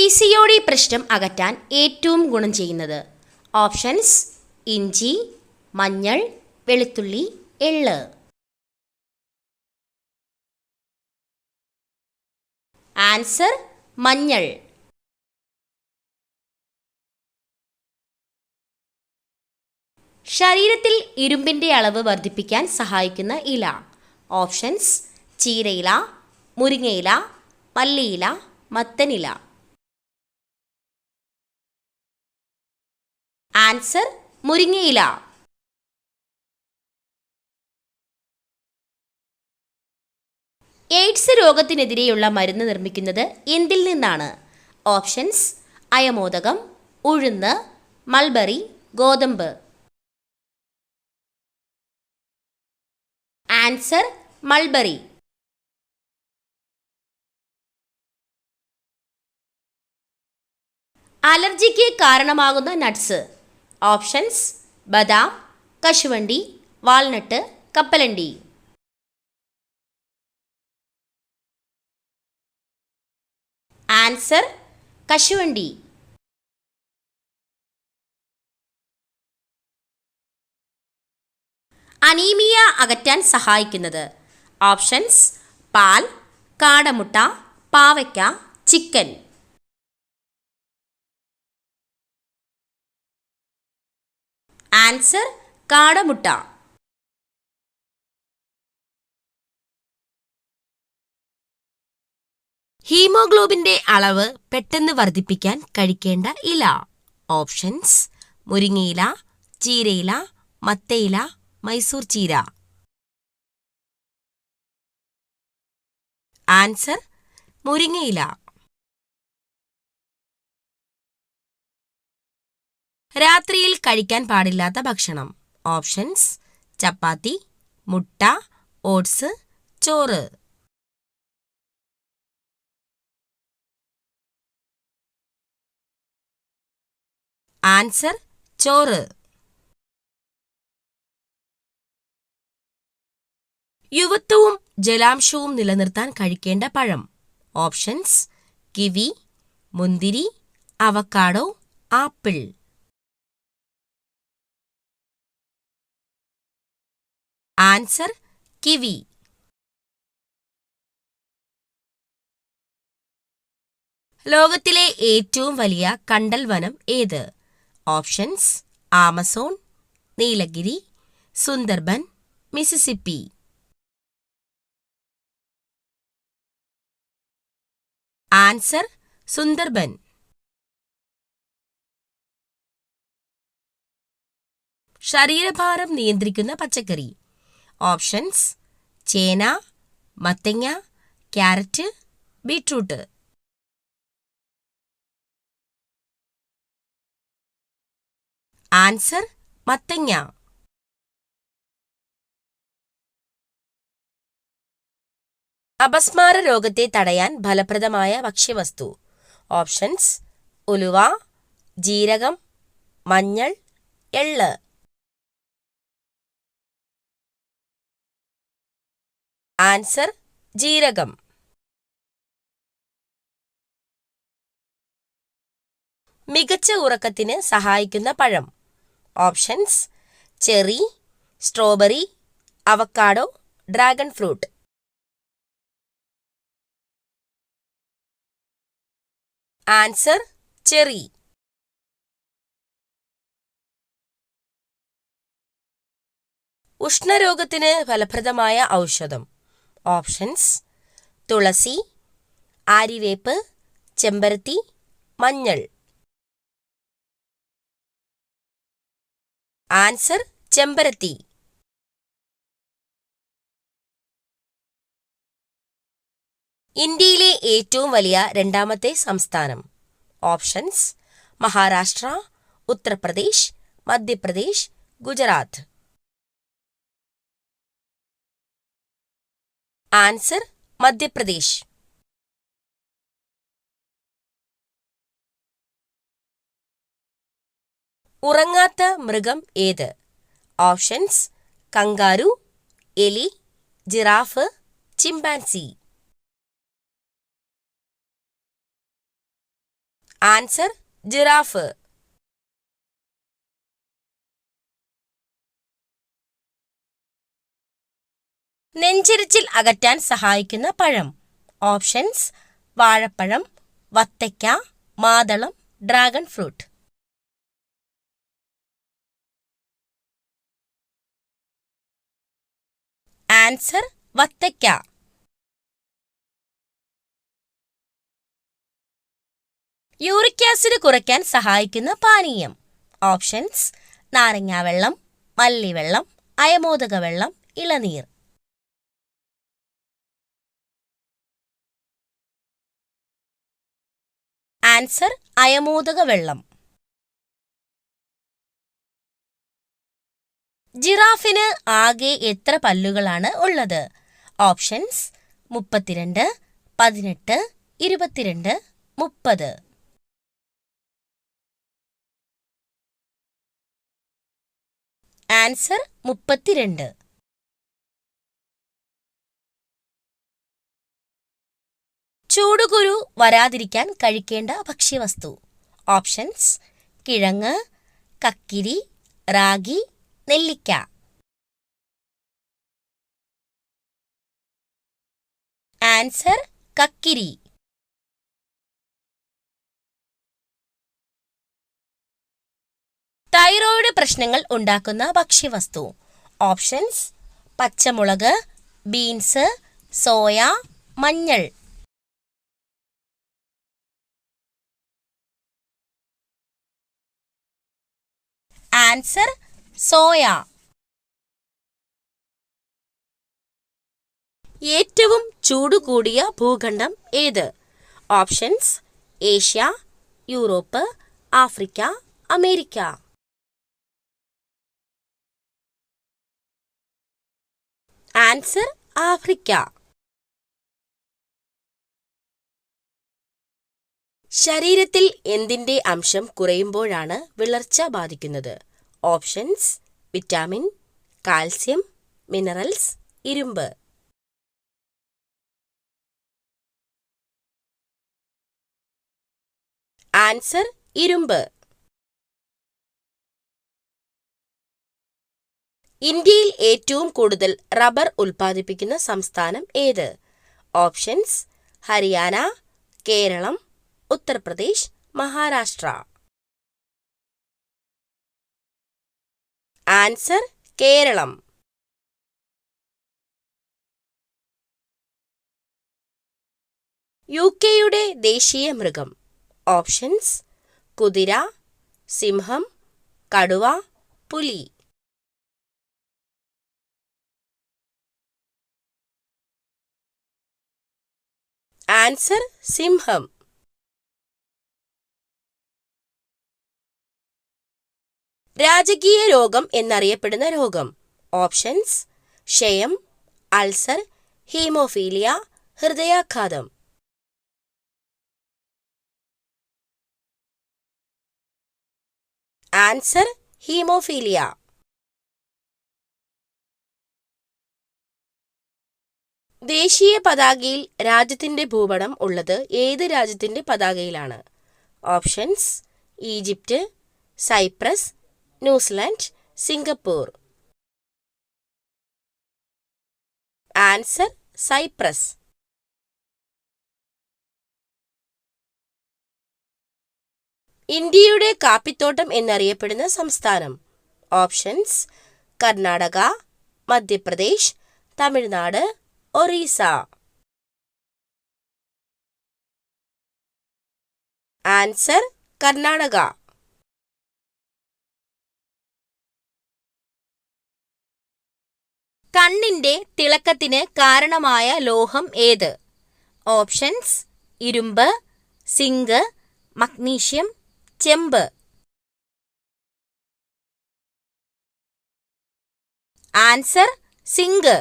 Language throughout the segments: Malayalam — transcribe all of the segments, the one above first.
PCOD പ്രശ്നം അകറ്റാൻ ഏറ്റവും ഗുണം ചെയ്യുന്നത്? ഓപ്ഷൻസ്: ഇഞ്ചി, മഞ്ഞൾ, വെളുത്തുള്ളി, എള്ള്. ആൻസർ: മഞ്ഞൾ. ശരീരത്തിൽ ഇരുമ്പിൻ്റെ അളവ് വർദ്ധിപ്പിക്കാൻ സഹായിക്കുന്ന ഇല. ഓപ്ഷൻസ്: ചീരയില, മുരിങ്ങയില, മല്ലിയില, മത്തനില. ആൻസർ: മുരിങ്ങയില. എയ്ഡ്സ് രോഗത്തിനെതിരെയുള്ള മരുന്ന് നിർമ്മിക്കുന്നത് എന്തിൽ നിന്നാണ്? ഓപ്ഷൻസ്: അയമോദകം, ഉഴുന്ന്, മൾബറി, ഗോതമ്പ്. Answer: mulberry. അലർജിക്ക് കാരണമാകുന്ന നട്ട്സ്. ഓപ്ഷൻസ്: ബദാം, കശുവണ്ടി, വാൾനട്ട്, കപ്പലണ്ടി. ആൻസർ: കശുവണ്ടി. അനീമിയ അകറ്റാൻ സഹായിക്കുന്നത്? ഓപ്ഷൻസ്: പാൽ, കാടമുട്ട, പാവയ്ക്ക, ചിക്കൻ. ആൻസർ: കാടമുട്ട. ഹീമോഗ്ലോബിന്റെ അളവ് പെട്ടെന്ന് വർദ്ധിപ്പിക്കാൻ കഴിക്കേണ്ട ഇല. ഓപ്ഷൻസ്: മുരിങ്ങയില, ചീരയില, മത്തയില, മൈസൂർ ചീര. ആൻസർ: മുരിങ്ങയില. രാത്രിയിൽ കഴിക്കാൻ പാടില്ലാത്ത ഭക്ഷണം. ഓപ്ഷൻസ്: ചപ്പാത്തി, മുട്ട, ഓട്സ്, ചോറ്. ആൻസർ: ചോറ്. യുവത്വവും ജലാംശവും നിലനിർത്താൻ കഴിക്കേണ്ട പഴം. ഓപ്ഷൻസ്: കിവി, മുന്തിരി, അവക്കാഡോ, ആപ്പിൾ. Answer: kiwi. ലോകത്തിലെ ഏറ്റവും വലിയ കണ്ടൽ വനം ഏത്? Options: Amazon, Nilgiri, Sundarban, Mississippi. Answer: Sundarban. ശരീരഭാരം നിയന്ത്രിക്കുന്ന പച്ചക്കറി. ഓപ്ഷൻസ്: ചേന, മത്തങ്ങ, ക്യാരറ്റ്, ബീട്രൂട്ട്. ആൻസർ: മത്തങ്ങ. അപസ്മാര രോഗത്തെ തടയാൻ ഫലപ്രദമായ ഭക്ഷ്യവസ്തു. ഓപ്ഷൻസ്: ഉലുവ, ജീരകം, മഞ്ഞൾ, എള്ള്. ആൻസർ: ജീരകം. മികച്ച ഉറക്കത്തിന് സഹായിക്കുന്ന പഴം. Options: cherry, strawberry, avocado, dragon fruit. Answer: cherry. ഉഷ്ണരോഗത്തിന് ഫലപ്രദമായ ഔഷധം. ഓപ്ഷൻസ്: തുളസി, ആര്യവേപ്പ്, ചെമ്പരത്തി, മഞ്ഞൾ. ആൻസർ: ചെമ്പരത്തി. ഇന്ത്യയിലെ ഏറ്റവും വലിയ രണ്ടാമത്തെ സംസ്ഥാനം. ഓപ്ഷൻസ്: മഹാരാഷ്ട്ര, ഉത്തർപ്രദേശ്, മധ്യപ്രദേശ്, ഗുജറാത്ത്. ആൻസർ: മധ്യപ്രദേശ്. ഉറങ്ങാത്ത മൃഗം ഏത്? ഓപ്ഷൻസ്: കങ്കാരു, എലി, ജിറാഫ്, ചിമ്പാൻസി. Answer giraffe. നെഞ്ചിരിച്ചിൽ അകറ്റാൻ സഹായിക്കുന്ന പഴം. ഓപ്ഷൻസ്: വാഴപ്പഴം, വത്തയ്ക്ക, മാതളം, dragon fruit. Answer വത്തയ്ക്ക. Uric acid കുറയ്ക്കാൻ സഹായിക്കുന്ന പാനീയം. ഓപ്ഷൻസ്: നാരങ്ങാവെള്ളം, മല്ലിവെള്ളം, അയമോദക വെള്ളം, ഇളനീർ. ആൻസർ അയമോദക വെള്ളം. ജിറാഫിന് ആകെ എത്ര പല്ലുകളാണ് ഉള്ളത്? ഓപ്ഷൻസ്: 32, 18, 22, 30. ആൻസർ 32. ചൂടുകുരു വരാതിരിക്കാൻ കഴിക്കേണ്ട ഭക്ഷ്യവസ്തു. ഓപ്ഷൻസ്: കിഴങ്ങ്, കക്കിരി, റാഗി, നെല്ലിക്ക. ആൻസർ കക്കിരി. തൈറോയ്ഡ് പ്രശ്നങ്ങൾ ഉണ്ടാക്കുന്ന ഭക്ഷ്യവസ്തു. ഓപ്ഷൻസ്: പച്ചമുളക്, ബീൻസ്, സോയ, മഞ്ഞൾ. Answer soya. ഏറ്റവും ചൂട് കൂടിയ ഭൂഖണ്ഡം ഏത്? Options: Asia, Europe, Africa, America. Answer Africa. ശരീരത്തിൽ എന്തിന്റെ അംശം കുറയുമ്പോഴാണ് വിളർച്ച ബാധിക്കുന്നത്? ഓപ്ഷൻസ്: വിറ്റാമിൻ, കാൽസ്യം, മിനറൽസ്, ഇരുമ്പ്. ആൻസർ ഇരുമ്പ്. ഇന്ത്യയിൽ ഏറ്റവും കൂടുതൽ റബ്ബർ ഉൽപ്പാദിപ്പിക്കുന്ന സംസ്ഥാനം ഏത്? ഓപ്ഷൻസ്: ഹരിയാന, കേരളം, ഉത്തർപ്രദേശ്, മഹാരാഷ്ട്ര. ആൻസർ കേരളം. യുകെയുടെ ദേശീയ മൃഗം. ഓപ്ഷൻസ്: കുതിര, സിംഹം, കടുവ, പുലി. ആൻസർ സിംഹം. രാജകീയ രോഗം എന്നറിയപ്പെടുന്ന രോഗം. ഓപ്ഷൻസ്: ക്ഷയം, അൾസർ, ഹീമോഫീലിയ, ഹൃദയാഘാതം. Answer haemophilia. ദേശീയ പതാകയിൽ രാജ്യത്തിന്റെ ഭൂപടം ഉള്ളത് ഏത് രാജ്യത്തിന്റെ പതാകയിലാണ്? Options: Egypt, Cyprus, New Zealand, Singapore. Answer Cyprus. ഇന്ത്യയുടെ കാപ്പിത്തോട്ടം എന്നറിയപ്പെടുന്ന സംസ്ഥാനം. ഓപ്ഷൻസ്: കർണാടക, മധ്യപ്രദേശ്, തമിഴ്നാട്, ഒറീസ. ആൻസർ കർണാടക. കണ്ണിന്റെ തിളക്കത്തിന് കാരണമായ ലോഹം ഏത്? ഓപ്ഷൻസ്: ഇരുമ്പ്, സിങ്ക്, മഗ്നീഷ്യം, ചെമ്പ്. Answer zinc.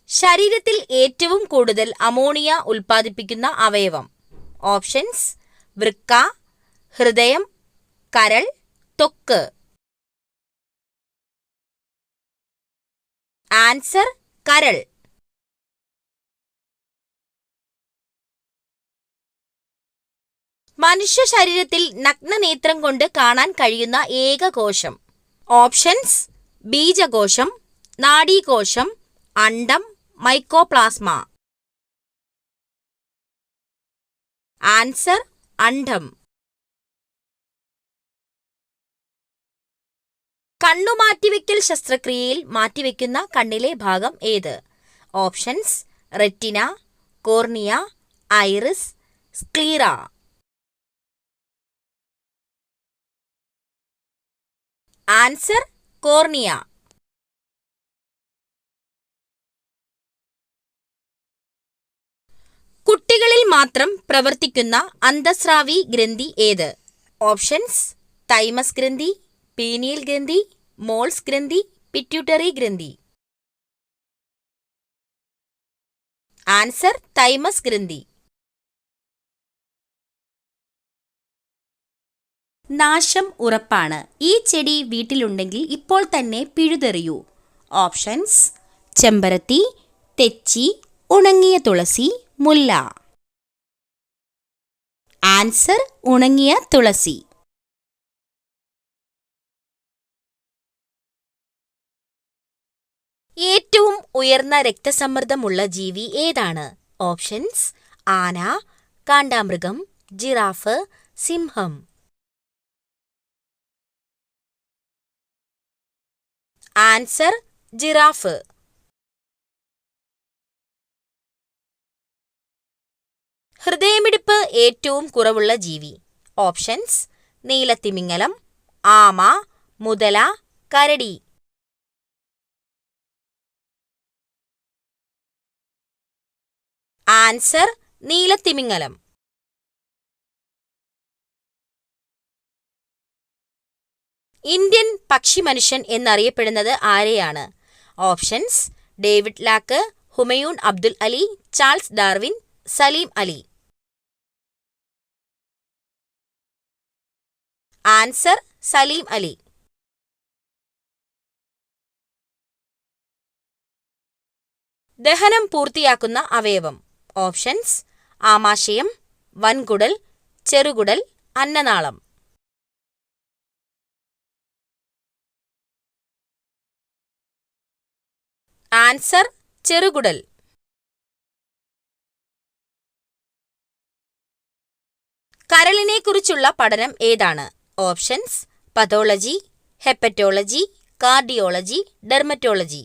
ശരീരത്തിൽ ഏറ്റവും കൂടുതൽ അമോണിയ ഉൽപ്പാദിപ്പിക്കുന്ന അവയവം. ഓപ്ഷൻസ്: വൃക്ക, ഹൃദയം, കരൾ, ത്വക്ക്. ആൻസർ കരൾ. മനുഷ്യ ശരീരത്തിൽ നഗ്നനേത്രം കൊണ്ട് കാണാൻ കഴിയുന്ന ഏക കോശം. ഓപ്ഷൻസ്: ബീജകോശം, നാഡീകോശം, അണ്ഡം, മൈക്കോപ്ലാസ്മ. ആൻസർ: അണ്ഡം. കണ്ണു മാറ്റിവെക്കൽ ശസ്ത്രക്രിയയിൽ മാറ്റിവെക്കുന്ന കണ്ണിലെ ഭാഗം ഏത്? Options: retina, cornea, iris, sclera. Answer: cornea. കുട്ടികളിൽ മാത്രം പ്രവർത്തിക്കുന്ന അന്തഃസ്രാവി ഗ്രന്ഥി ഏത്? ഓപ്ഷൻസ്: തൈമസ് ഗ്രന്ഥി, പീനിയൽ ഗ്രന്ഥി, മോൾസ് ഗ്രന്ഥി, പിറ്റ്യൂട്ടറി ഗ്രന്ഥി. ആൻസർ: തൈമസ് ഗ്രന്ഥി. നാശം ഉറപ്പാണ്. ഈ ചെടി വീട്ടിലുണ്ടെങ്കിൽ ഇപ്പോൾ തന്നെ പിഴുതെറിയൂ. ഓപ്ഷൻസ്: ചെമ്പരത്തി, തെച്ചി, ഉണങ്ങിയ തുളസി, മുല്ല. ആൻസർ: ഉണങ്ങിയ തുളസി. ഏറ്റവും ഉയർന്ന രക്തസമ്മർദ്ദമുള്ള ജീവി ഏതാണ്? ഓപ്ഷൻസ്: ആന, കാണ്ടാമൃഗം, ജിറാഫ്, സിംഹം. Answer: giraffe. ഹൃദയമിടിപ്പ് ഏറ്റവും കുറവുള്ള ജീവി. ഓപ്ഷൻസ്: നീലത്തിമിംഗലം, ആമ, മുതല, കരടി. ആൻസർ: നീലത്തിമിംഗലം. ഇന്ത്യൻ പക്ഷിമനുഷ്യൻ എന്നറിയപ്പെടുന്നത് ആരെയാണ്? Options: David Lack, Humayun Abdul Ali, Charles Darwin, Salim Ali. Answer: Salim Ali. ദഹനം പൂർത്തിയാക്കുന്ന അവയവം. ഓപ്ഷൻസ്: ആമാശയം, വൻകുടൽ, ചെറുകുടൽ, അന്നനാളം. ആൻസർ: ചെറുകുടൽ. കരളിനെ കുറിച്ചുള്ള പഠനം ഏതാണ്? Options: pathology, hepatology, cardiology, dermatology.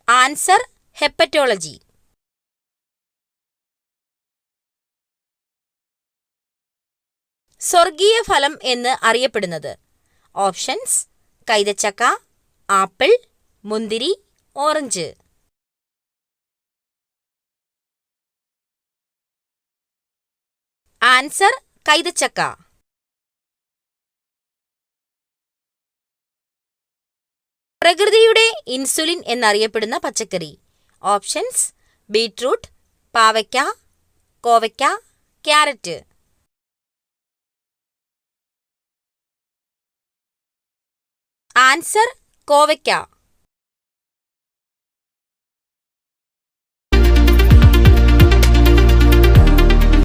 Answer: hepatology. സ്വർഗീയ ഫലം എന്ന് അറിയപ്പെടുന്നത്. ഓപ്ഷൻസ്: കൈതച്ചക്ക, ആപ്പിൾ, മുന്തിരി, ഓറഞ്ച്. ആൻസർ: കൈതച്ചക്ക. പ്രകൃതിയുടെ ഇൻസുലിൻ എന്നറിയപ്പെടുന്ന പച്ചക്കറി. ഓപ്ഷൻസ്: ബീറ്റ്റൂട്ട്, പാവയ്ക്ക, കോവയ്ക്ക, ക്യാരറ്റ്. ആൻസർ: കോവയ്ക്ക.